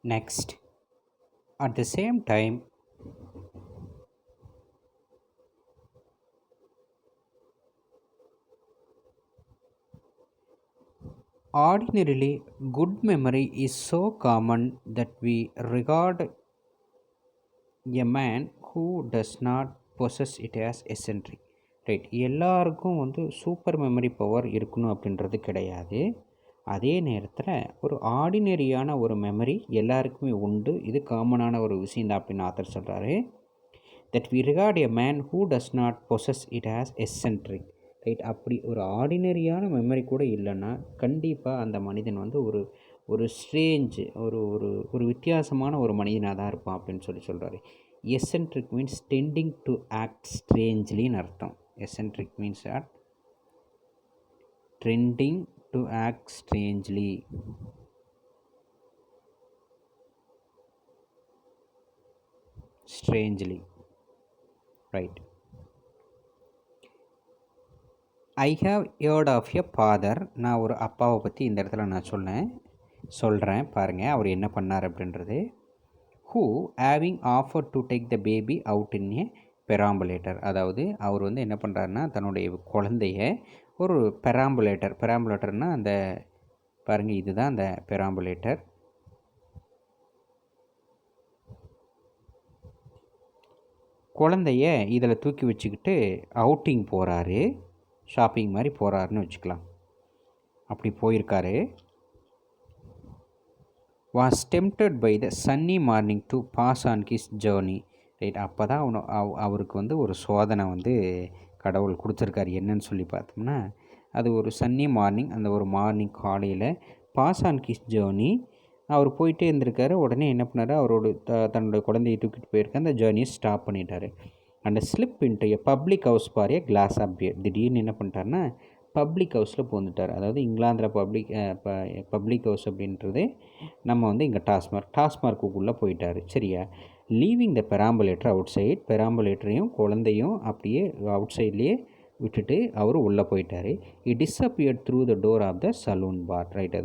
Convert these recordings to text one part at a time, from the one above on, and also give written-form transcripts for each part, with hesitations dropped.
Next, at the same time, ordinarily, good memory is so common that we regard a man who does not possess it as eccentric. Right, எல்லாருக்கும் super memory power இருக்கணும் அப்படின்றது கிடையாது. அதே நேரத்தில் ஒரு ஆர்டினரியான ஒரு memory எல்லாருக்குமே உண்டு. இது காமனான ஒரு விஷயம் தான் அப்படின்னு ஆத்தர் சொல்கிறாரு. That we regard a man who does not possess it as eccentric. Right, அப்படி ஒரு ஆர்டினரியான மெமரி கூட இல்லைன்னா கண்டிப்பாக அந்த மனிதன் ஒரு ஒரு ஸ்ட்ரேஞ்ச் ஒரு ஒரு ஒரு வித்தியாசமான ஒரு மனிதனாக தான் இருப்பான் அப்படின்னு சொல்கிறாரு. Eccentric means tending to act ஸ்ட்ரேஞ்ச்லின்னு அர்த்தம். Eccentric means odd trending to act strangely. Right. I have heard of a father. நான் ஒரு அப்பாவை பற்றி இந்த இடத்துல நான் சொல்கிறேன் பாருங்கள் அவர் என்ன பண்ணார் அப்படின்றது. who having offered to take the baby out in a perambulator. அதாவது அவர் என்ன பண்ணுறாருன்னா தன்னுடைய குழந்தைய ஒரு பெராம்புலேட்டர்னால் அந்த பாருங்கள் இதுதான் அந்த பெராம்புலேட்டர். குழந்தைய இதில் தூக்கி வச்சுக்கிட்டு அவுட்டிங் போகிறாரு, ஷாப்பிங் மாதிரி போகிறாருன்னு வச்சுக்கலாம். அப்படி போயிருக்காரு. Was tempted by the sunny morning to pass on his journey. Right, அப்போ தான் அவருக்கு ஒரு சோதனை கடவுள் கொடுத்துருக்காரு. என்னன்னு சொல்லி பார்த்தோம்னா அது ஒரு சன்னி மார்னிங், அந்த ஒரு மார்னிங் காலையில் பாஸ் ஆன் ஹிஸ் ஜேர்னி அவர் போயிட்டே இருந்திருக்காரு. உடனே என்ன பண்ணார், அவரோட தன்னோட குழந்தையை தூக்கிட்டு போயிருக்க அந்த ஜேர்னியை ஸ்டாப் பண்ணிட்டார். And slip into a public house for a glass of beer. திடீர்னு என்ன பண்ணிட்டாருன்னா பப்ளிக் ஹவுஸில் பூந்துட்டார். அதாவது இங்கிலாந்தில் பப்ளிக் ஹவுஸ் அப்படின்றது நம்ம இங்கே டாஸ்மார்க்குள்ளே போயிட்டார். சரியா? Leaving the perambulator outside. பெராம்புலேட்டரையும் குழந்தையும் அப்படியே அவுட் சைட்லேயே விட்டுட்டு அவர் உள்ளே போயிட்டார். It disappeared through the door of the saloon bar. Right,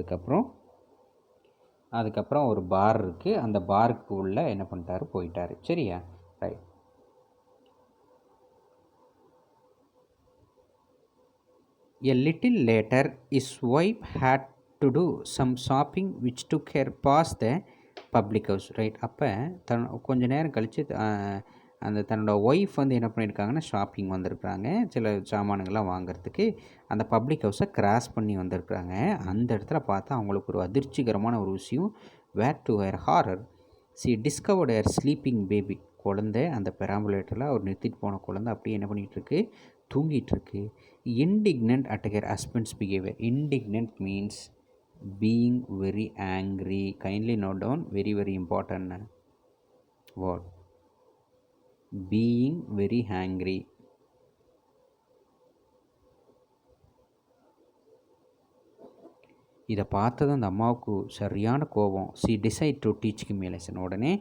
அதுக்கப்புறம் ஒரு பார் இருக்குது, அந்த பாருக்கு உள்ளே என்ன பண்ணிட்டாரு, போயிட்டார். சரியா? Right. A little later, his wife had to do some shopping which took her past the public house. Right, அப்போ கொஞ்சம் நேரம் கழித்து அந்த தன்னோட ஒய்ஃப் என்ன பண்ணியிருக்காங்கன்னா ஷாப்பிங் வந்திருக்கிறாங்க, சில சாமான்கள்லாம் வாங்கிறதுக்கு அந்த பப்ளிக் ஹவுஸை கிராஸ் பண்ணி வந்திருக்கிறாங்க. அந்த இடத்துல பார்த்தா அவங்களுக்கு ஒரு அதிர்ச்சிகரமான ஒரு விஷயம். Where to where horror she discovered her sleeping baby. குழந்தை அந்த பெராம்புலேட்டரில் அவர் நிறுத்திட்டு போன குழந்தை அப்படியே என்ன பண்ணிகிட்ருக்கு, தூங்கிட்டுருக்கு. Indignant at her husband's behaviour. Indignant means being very angry. Kindly note down, very very important word. Being very angry. இதை பார்த்ததும் அந்த அம்மாவுக்கு சரியான கோபம். She decided to teach him a lesson. உடனே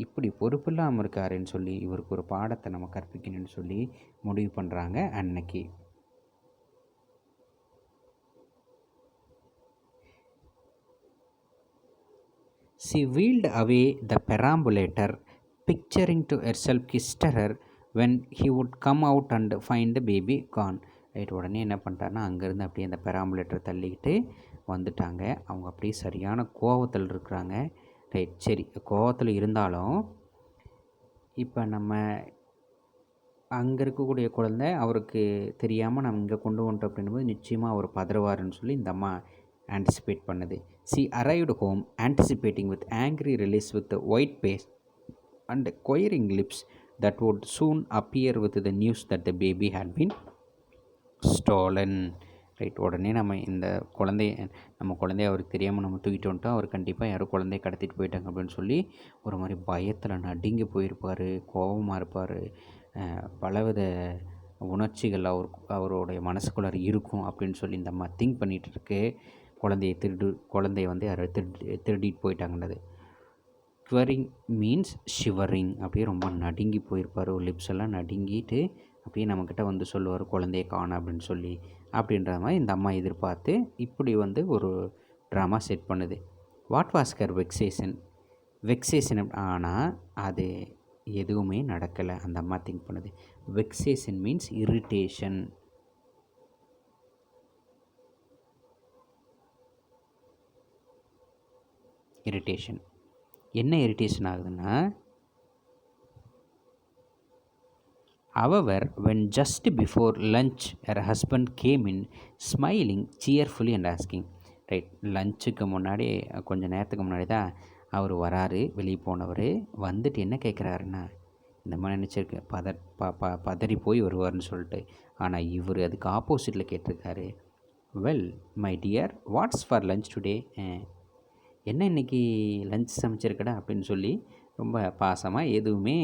இப்படி பொறுப்பு இல்லாமல் இருக்காருன்னு சொல்லி இவருக்கு ஒரு பாடத்தை நம்ம கற்பிக்கணும்னு சொல்லி முடிவு பண்ணுறாங்க அன்னைக்கு. She wheeled away the perambulator, picturing to herself his terror when he would come out and find the baby gone. Right, உடனே என்ன பண்ணிட்டாருன்னா அங்கேருந்து அப்படியே அந்த பெராம்புலேட்டர் தள்ளிக்கிட்டு வந்துட்டாங்க. அவங்க அப்படியே சரியான கோவத்தில் இருக்கிறாங்க. ரைட், சரி, கோவத்தில் இருந்தாலும் இப்போ நம்ம அங்கே இருக்கக்கூடிய குழந்தை அவருக்கு தெரியாமல் நம்ம இங்கே கொண்டு வந்துட்டோம் அப்படின்னும்போது நிச்சயமாக அவர் பதறுவாருன்னு சொல்லி இந்த அம்மா ஆன்டிசிபேட் பண்ணுது. She arrived home anticipating with angry release with the white face and quivering lips that would soon appear with the news that the baby had been stolen. Right, உடனே நம்ம குழந்தைய அவருக்கு தெரியாமல் நம்ம தூக்கிட்டு வந்துட்டோம், அவர் கண்டிப்பாக யாரோ குழந்தைய கடத்திட்டு போயிட்டாங்க அப்படின்னு சொல்லி ஒரு மாதிரி பயத்தில் நடுங்கி போயிருப்பார், கோபமாக இருப்பார், பலவித உணர்ச்சிகள் அவருடைய மனசுக்குள்ளார இருக்கும் அப்படின்னு சொல்லி இந்த அம்மா திங்க் பண்ணிகிட்டு இருக்கு. குழந்தைய யாரோ திருடிட்டு போயிட்டாங்கன்னது. குவரிங் மீன்ஸ் ஷிவரிங். அப்படியே ரொம்ப நடுங்கி போயிருப்பார், லிப்ஸ் எல்லாம் நடுங்கிட்டு அப்படியே நம்மக்கிட்ட சொல்லுவார் குழந்தைய காணோம் அப்படின்னு சொல்லி. அப்படின்ற மாதிரி இந்த அம்மா எதிர்பார்த்து இப்படி ஒரு ட்ராமா செட் பண்ணுது. What was her vexation? Vexation ஆனால் அது எதுவுமே நடக்கலை. அந்த அம்மா திங்க் பண்ணுது. Vexation means irritation. இரிட்டேஷன் என்ன இரிட்டேஷன் ஆகுதுன்னா, however when just before lunch her husband came in smiling cheerfully and asking, right, லஞ்சுக்கு முன்னாடி கொஞ்சம் நேரத்துக்கு முன்னாடி தான் அவர் வராரு, வெளியே போனவர். வந்துட்டு என்ன கேட்குறாருன்னா, இந்த மாதிரி நினச்சிருக்கு பதறி போய் வருவார்னு சொல்லிட்டு. ஆனால் இவர் அதுக்கு ஆப்போசிட்டில் கேட்டிருக்காரு. Well my dear, what's for lunch today, என்ன இன்றைக்கி லஞ்ச் சமைச்சிருக்கடா அப்படின்னு சொல்லி ரொம்ப பாசமாக, எதுவுமே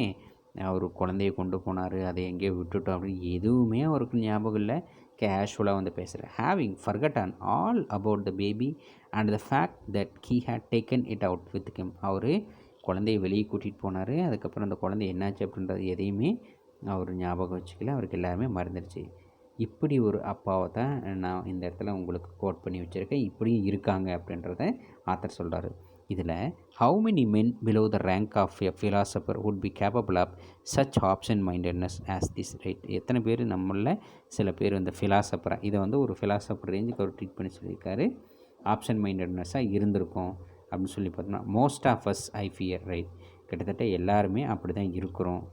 அவர் குழந்தைய கொண்டு போனார், அதை எங்கேயோ விட்டுட்டோம் அப்படின்னு எதுவுமே அவருக்கு ஞாபகம் இல்லை. கேஷுவலாக வந்து பேசுகிறேன். Having forgotten all about the baby and the fact that he had taken it out with him. அவர் குழந்தைய வெளியே கூட்டிகிட்டு போனார். அதுக்கப்புறம் அந்த குழந்தை என்னாச்சு அப்படின்றது எதையுமே அவர் ஞாபகம் வச்சுக்கல. அவருக்கு எல்லாருமே மறந்துடுச்சு. இப்படி ஒரு அப்பாவை தான் நான் இந்த இடத்துல உங்களுக்கு கோட் பண்ணி வச்சுருக்கேன். இப்படியும் இருக்காங்க அப்படின்றத ஆத்தர் சொல்கிறாரு. இதில் how many men below the rank of a philosopher would be capable of such option mindedness as this, right. எத்தனை பேர் நம்மளில் சில பேர் வந்து ஃபிலாசபராக, இதை வந்து ஒரு ஃபிலாசபர் ரேஞ்சுக்கு அவர் ட்ரீட் பண்ணி சொல்லியிருக்காரு. ஆப்ஷன் மைண்டட்னஸாக இருந்திருக்கும் அப்படின்னு சொல்லி பார்த்தோம்னா, most of us I fear, right. கிட்டத்தட்ட எல்லாருமே அப்படி தான் இருக்கிறோம்.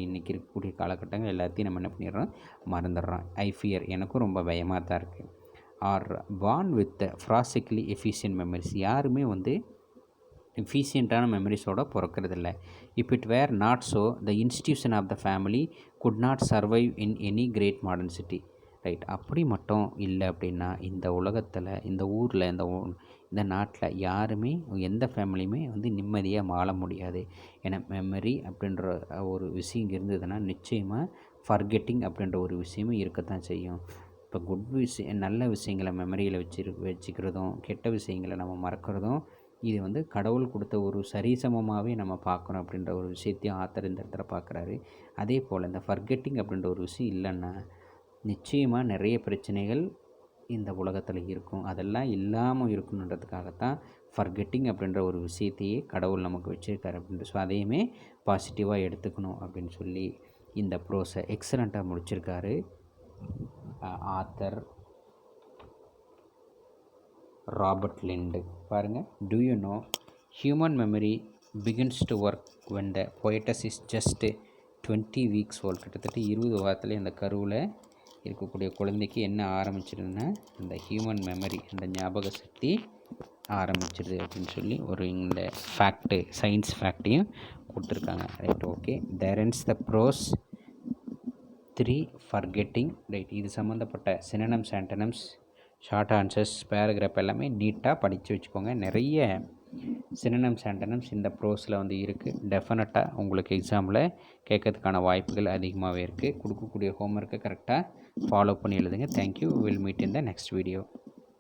இன்றைக்கி இருக்கக்கூடிய காலகட்டங்கள் எல்லாத்தையும் நம்ம என்ன பண்ணிடுறோம், மறந்துடுறோம். ஐ ஃபியர், எனக்கும் ரொம்ப பயமாக தான் இருக்குது. Are born with physically efficient memories, யாருமே வந்து எஃபிஷியண்ட்டான மெமரிஸோடு பிறக்கிறதில்ல. If it were not so the institution of the family could not survive in any great modern city, right. அப்படி மட்டும் இல்லை அப்படின்னா இந்த உலகத்தில், இந்த ஊரில், இந்த நாட்டில் யாருமே, எந்த ஃபேமிலியுமே வந்து நிம்மதியாக வாழ முடியாது. ஏன்னா மெமரி அப்படின்ற ஒரு விஷயம் இருந்ததுன்னா நிச்சயமாக ஃபர்கெட்டிங் அப்படின்ற ஒரு விஷயமும் இருக்கத்தான் செய்யும். இப்போ நல்ல விஷயங்களை மெமரியில் வச்சுக்கிறதும், கெட்ட விஷயங்களை நம்ம மறக்கிறதும், இது வந்து கடவுள் கொடுத்த ஒரு சரிசமமாகவே நம்ம பார்க்குறோம் அப்படின்ற ஒரு விஷயத்தையும் ஆத்தர் இந்த இடத்துல பார்க்குறாரு. அதே போல் இந்த ஃபர்கெட்டிங் அப்படின்ற ஒரு விஷயம் இல்லைன்னா நிச்சயமாக நிறைய பிரச்சனைகள் இந்த உலகத்தில் இருக்கும். அதெல்லாம் இல்லாமல் இருக்கணுன்றதுக்காகத்தான் ஃபர்கெட்டிங் அப்படின்ற ஒரு விஷயத்தையே கடவுள் நமக்கு வச்சுருக்காரு அப்படின்ட்டு. ஸோ அதையுமே பாசிட்டிவாக எடுத்துக்கணும் அப்படின்னு சொல்லி இந்த ப்ரோஸை எக்ஸலண்ட்டாக முடிச்சிருக்காரு ஆத்தர் ராபர்ட் லிண்டு. பாருங்கள், do you know human memory begins to work when the poetess is just 20 weeks old. கிட்டத்தட்ட 20 வாரத்தில் இந்த கருவில் இருக்கக்கூடிய குழந்தைக்கு என்ன ஆரம்பிச்சிருதுன்னா, இந்த ஹியூமன் மெமரி, இந்த ஞாபக சக்தி ஆரம்பிச்சிருது அப்படின்னு சொல்லி ஒரு இந்த ஃபேக்ட்டு, சயின்ஸ் ஃபேக்டையும் கொடுத்துருக்காங்க, ரைட். ஓகே, தேர் எண்ட்ஸ் த ப்ரோஸ் 3 ஃபர்கெட்டிங், ரைட். இது சம்மந்தப்பட்ட சினோனிம்ஸ், ஆன்டோனிம்ஸ், ஷார்ட் ஆன்சர்ஸ், பேராகிராஃப் எல்லாமே நீட்டாக படித்து வச்சுக்கோங்க. நிறைய சினோனிம்ஸ், ஆன்டோனிம்ஸ் இந்த ப்ரோஸில் வந்து இருக்குது. டெஃபினட்டாக உங்களுக்கு எக்ஸாமில் கேட்கறதுக்கான வாய்ப்புகள் அதிகமாகவே இருக்குது. கொடுக்கக்கூடிய ஹோம்ஒர்க்கை கரெக்டாக ஃபாலோ பண்ணி எழுதுங்க. Thank you. Will meet in the next video.